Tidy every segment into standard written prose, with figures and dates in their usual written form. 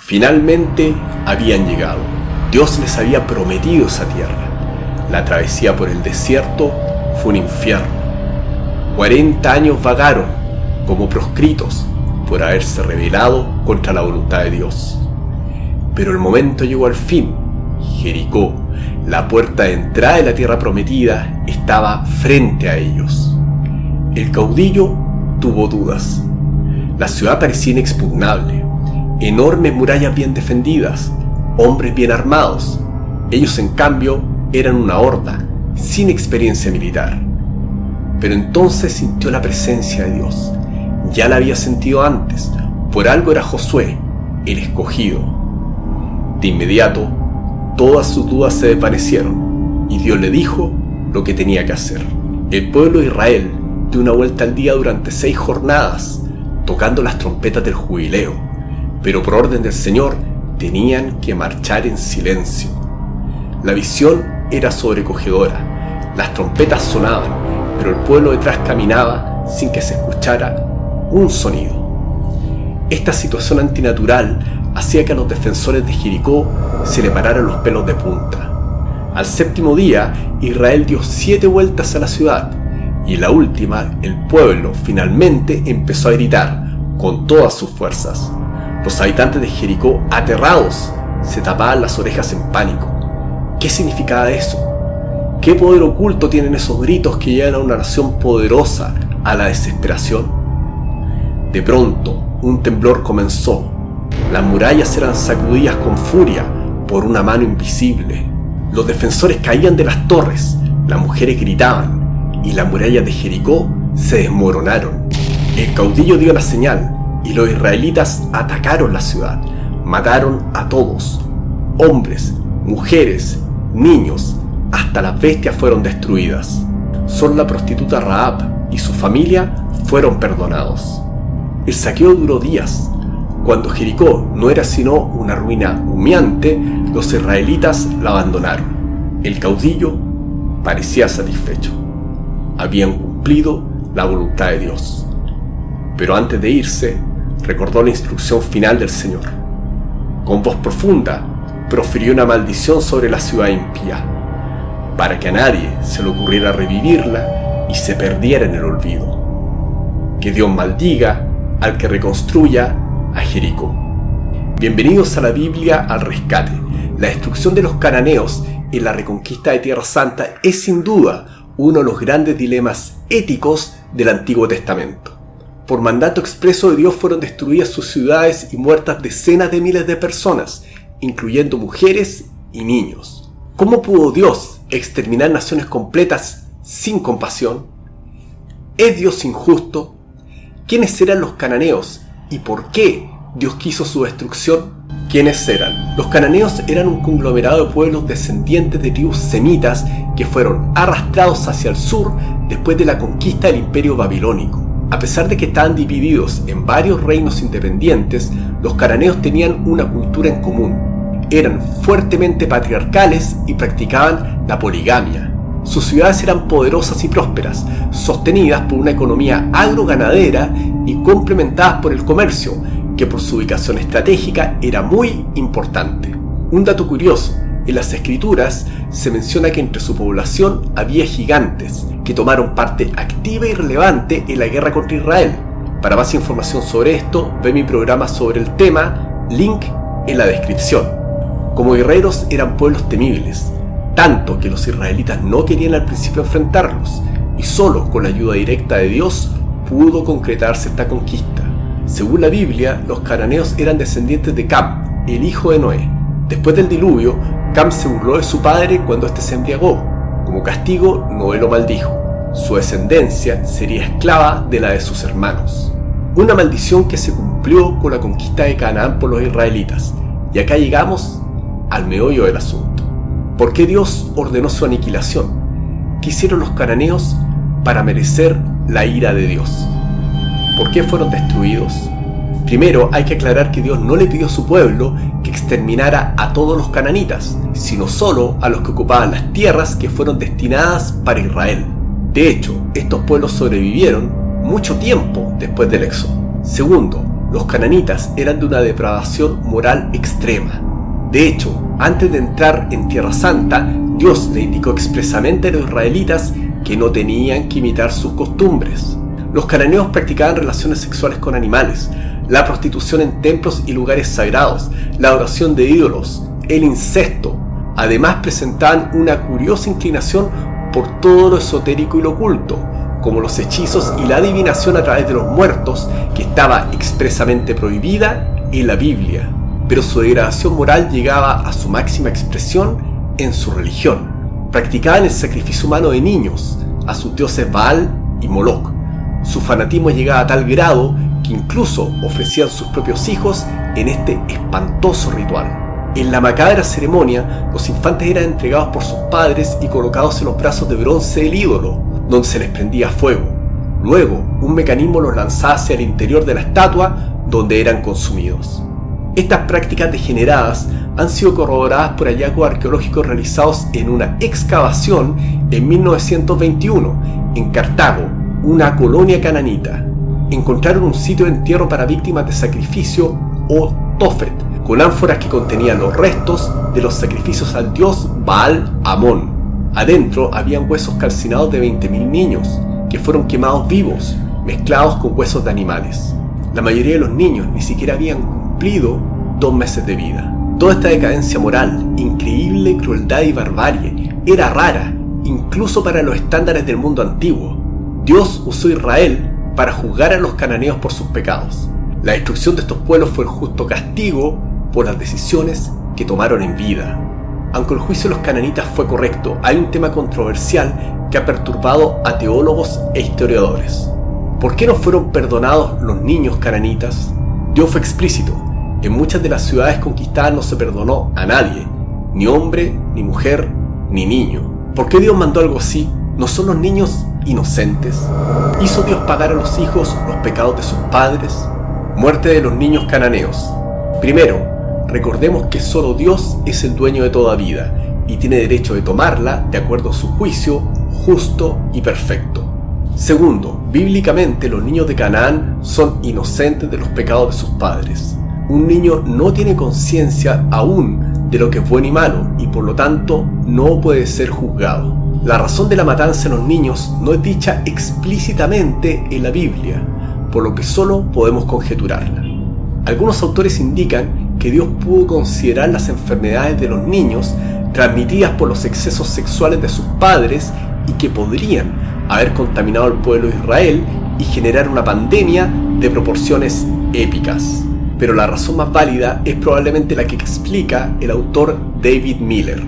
Finalmente habían llegado. Dios les había prometido esa tierra. La travesía por el desierto fue un infierno. 40 años vagaron como proscritos por haberse rebelado contra la voluntad de Dios. Pero el momento llegó al fin. Jericó, la puerta de entrada de la tierra prometida, estaba frente a ellos. El caudillo tuvo dudas. La ciudad parecía inexpugnable. Enormes murallas bien defendidas, hombres bien armados. Ellos, en cambio, eran una horda, sin experiencia militar. Pero entonces sintió la presencia de Dios. Ya la había sentido antes. Por algo era Josué, el escogido. De inmediato, todas sus dudas se desvanecieron, y Dios le dijo lo que tenía que hacer. El pueblo de Israel dio una vuelta al día durante 6 jornadas, tocando las trompetas del jubileo. Pero por orden del Señor tenían que marchar en silencio. La visión era sobrecogedora. Las trompetas sonaban, pero el pueblo detrás caminaba sin que se escuchara un sonido. Esta situación antinatural hacía que a los defensores de Jericó se le pararan los pelos de punta. Al 7º día, Israel dio 7 vueltas a la ciudad, y en la última, el pueblo finalmente empezó a gritar con todas sus fuerzas. Los habitantes de Jericó, aterrados, se tapaban las orejas en pánico. ¿Qué significaba eso? ¿Qué poder oculto tienen esos gritos que llevan a una nación poderosa a la desesperación? De pronto, un temblor comenzó. Las murallas eran sacudidas con furia por una mano invisible. Los defensores caían de las torres, las mujeres gritaban, y las murallas de Jericó se desmoronaron. El caudillo dio la señal, y los israelitas atacaron la ciudad. Mataron a todos, hombres, mujeres, niños, hasta las bestias fueron destruidas. Solo la prostituta Rahab y su familia fueron perdonados. El saqueo duró días. Cuando Jericó no era sino una ruina humeante, los israelitas la abandonaron. El caudillo parecía satisfecho. Habían cumplido la voluntad de Dios. Pero antes de irse, recordó la instrucción final del Señor. Con voz profunda, profirió una maldición sobre la ciudad impía, para que a nadie se le ocurriera revivirla y se perdiera en el olvido. Que Dios maldiga al que reconstruya a Jericó. Bienvenidos a la Biblia al rescate. La destrucción de los cananeos en la reconquista de Tierra Santa es sin duda uno de los grandes dilemas éticos del Antiguo Testamento. Por mandato expreso de Dios fueron destruidas sus ciudades y muertas decenas de miles de personas, incluyendo mujeres y niños. ¿Cómo pudo Dios exterminar naciones completas sin compasión? ¿Es Dios injusto? ¿Quiénes eran los cananeos y por qué Dios quiso su destrucción? ¿Quiénes eran? Los cananeos eran un conglomerado de pueblos descendientes de tribus semitas que fueron arrastrados hacia el sur después de la conquista del Imperio Babilónico. A pesar de que estaban divididos en varios reinos independientes, los cananeos tenían una cultura en común. Eran fuertemente patriarcales y practicaban la poligamia. Sus ciudades eran poderosas y prósperas, sostenidas por una economía agroganadera y complementadas por el comercio, que por su ubicación estratégica era muy importante. Un dato curioso: en las escrituras se menciona que entre su población había gigantes que tomaron parte activa y relevante en la guerra contra Israel. Para más información sobre esto, ve mi programa sobre el tema, link en la descripción. Como guerreros eran pueblos temibles, tanto que los israelitas no querían al principio enfrentarlos, y solo con la ayuda directa de Dios pudo concretarse esta conquista. Según la Biblia, los cananeos eran descendientes de Cam, el hijo de Noé. Después del diluvio, Cam se burló de su padre cuando éste se embriagó. Como castigo, Noé lo maldijo. Su descendencia sería esclava de la de sus hermanos. Una maldición que se cumplió con la conquista de Canaán por los israelitas. Y acá llegamos al meollo del asunto. ¿Por qué Dios ordenó su aniquilación? ¿Qué hicieron los cananeos para merecer la ira de Dios? ¿Por qué fueron destruidos? Primero, hay que aclarar que Dios no le pidió a su pueblo que exterminara a todos los cananitas, sino solo a los que ocupaban las tierras que fueron destinadas para Israel. De hecho, estos pueblos sobrevivieron mucho tiempo después del éxodo. Segundo, Los cananitas eran de una depravación moral extrema. De hecho, antes de entrar en Tierra Santa, Dios le indicó expresamente a los israelitas que no tenían que imitar sus costumbres. Los cananeos practicaban relaciones sexuales con animales, la prostitución en templos y lugares sagrados, la adoración de ídolos, el incesto. Además presentaban una curiosa inclinación por todo lo esotérico y lo oculto, como los hechizos y la adivinación a través de los muertos, que estaba expresamente prohibida en la Biblia. Pero su degradación moral llegaba a su máxima expresión en su religión. Practicaban el sacrificio humano de niños a sus dioses Baal y Moloch. Su fanatismo llegaba a tal grado que incluso ofrecían sus propios hijos en este espantoso ritual. En la macabra ceremonia, los infantes eran entregados por sus padres y colocados en los brazos de bronce del ídolo, donde se les prendía fuego. Luego, un mecanismo los lanzaba hacia el interior de la estatua, donde eran consumidos. Estas prácticas degeneradas han sido corroboradas por hallazgos arqueológicos realizados en una excavación en 1921 en Cartago, una colonia cananita. Encontraron un sitio de entierro para víctimas de sacrificio o Tophet, con ánforas que contenían los restos de los sacrificios al dios Baal Amón. Adentro habían huesos calcinados de 20.000 niños, que fueron quemados vivos, mezclados con huesos de animales. La mayoría de los niños ni siquiera habían cumplido 2 meses de vida. Toda esta decadencia moral, increíble crueldad y barbarie, era rara, incluso para los estándares del mundo antiguo. Dios usó a Israel para juzgar a los cananeos por sus pecados. La destrucción de estos pueblos fue el justo castigo por las decisiones que tomaron en vida. Aunque el juicio de los cananitas fue correcto, hay un tema controversial que ha perturbado a teólogos e historiadores. ¿Por qué no fueron perdonados los niños cananitas? Dios fue explícito. En muchas de las ciudades conquistadas no se perdonó a nadie, ni hombre, ni mujer, ni niño. ¿Por qué Dios mandó algo así? ¿No son los niños inocentes? ¿Hizo Dios pagar a los hijos los pecados de sus padres? Muerte de los niños cananeos. Primero, recordemos que solo Dios es el dueño de toda vida y tiene derecho de tomarla de acuerdo a su juicio justo y perfecto. Segundo, bíblicamente los niños de Canaán son inocentes de los pecados de sus padres. Un niño no tiene conciencia aún de lo que es bueno y malo y por lo tanto no puede ser juzgado. La razón de la matanza de los niños no es dicha explícitamente en la Biblia, por lo que solo podemos conjeturarla. Algunos autores indican que Dios pudo considerar las enfermedades de los niños transmitidas por los excesos sexuales de sus padres y que podrían haber contaminado al pueblo de Israel y generar una pandemia de proporciones épicas. Pero la razón más válida es probablemente la que explica el autor David Miller.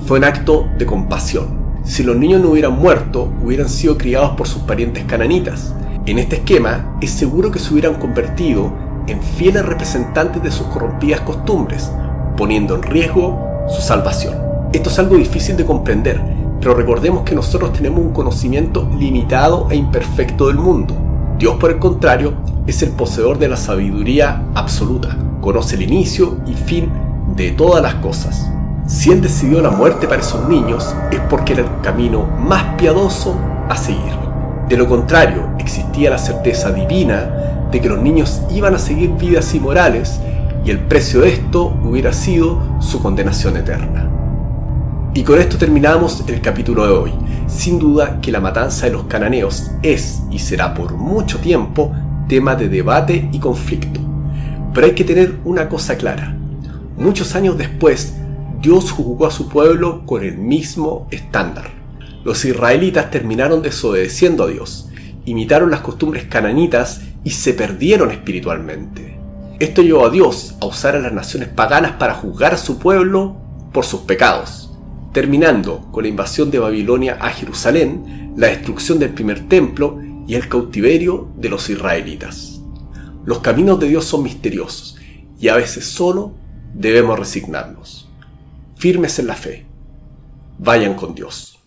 Fue un acto de compasión. Si los niños no hubieran muerto, hubieran sido criados por sus parientes cananitas. En este esquema, es seguro que se hubieran convertido en fieles representantes de sus corrompidas costumbres, poniendo en riesgo su salvación. Esto es algo difícil de comprender, pero recordemos que nosotros tenemos un conocimiento limitado e imperfecto del mundo. Dios, por el contrario, es el poseedor de la sabiduría absoluta, conoce el inicio y fin de todas las cosas. Si Él decidió la muerte para esos niños, es porque era el camino más piadoso a seguir. De lo contrario, existía la certeza divina de que los niños iban a seguir vidas inmorales y el precio de esto hubiera sido su condenación eterna. Y con esto terminamos el capítulo de hoy. Sin duda que la matanza de los cananeos es y será por mucho tiempo tema de debate y conflicto. Pero hay que tener una cosa clara. Muchos años después, Dios juzgó a su pueblo con el mismo estándar. Los israelitas terminaron desobedeciendo a Dios, imitaron las costumbres cananitas y se perdieron espiritualmente. Esto llevó a Dios a usar a las naciones paganas para juzgar a su pueblo por sus pecados, terminando con la invasión de Babilonia a Jerusalén, la destrucción del primer templo y el cautiverio de los israelitas. Los caminos de Dios son misteriosos y a veces solo debemos resignarnos. Firmes en la fe. Vayan con Dios.